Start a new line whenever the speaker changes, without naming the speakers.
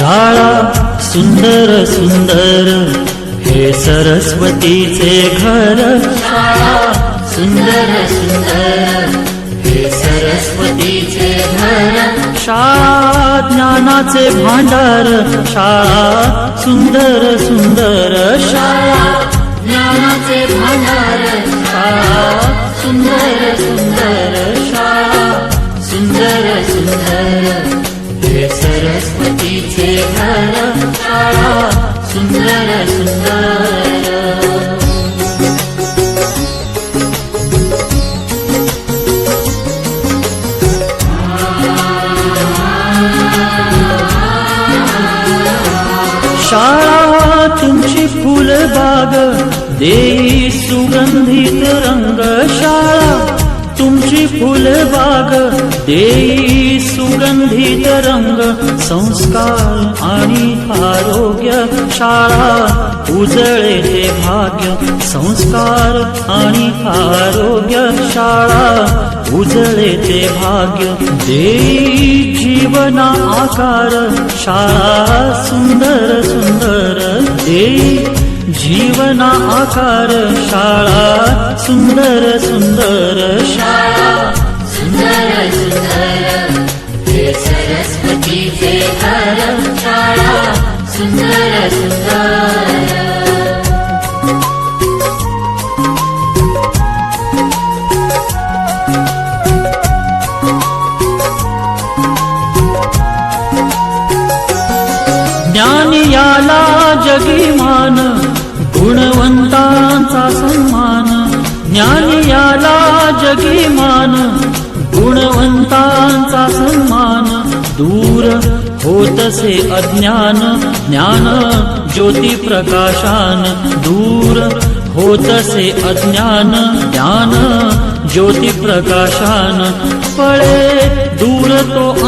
शाळा सुंदर सुंदर हे सरस्वतीचे घर, शाळा सुंदर सुंदर हे सरस्वतीचे घर, शाळा ज्ञानाचे भांडार, शाळा सुंदर सुंदर, शाळा ज्ञानाचे भांडार, शाळा सुंदर सुंदर, शाळा सुंदर सुंदर हे सरस्वतीचे घर, शाळा सुंदर सुंदर। शाळा तुमची फुलबाग देई सुगंधित रंग, शाळा तुमची फुलबाग देई सुगंधित रंग, संस्कार आणि आरोग्य शाळा उजळे ते भाग्य, संस्कार आणि आरोग्य शाळा उजळे ते भाग्य, देई जीवना आकार शाळा सुंदर सुंदर, देई जीवना आकार शाळा सुंदर सुंदर, शाळा सुंदर सुंदर हे सरस्वतीचे घर, शाळा सुंदर सुंदर। ज्ञान याला जगीमान, गुणवंतांचा सन्मान, ज्ञान याला जगीमान, गुणवंतांचा सन्मान, दूर होतसे अज्ञान, ज्ञान ज्योती प्रकाशान, दूर होतसे अज्ञान, ज्ञान ज्योती प्रकाशान, पळे दूर तो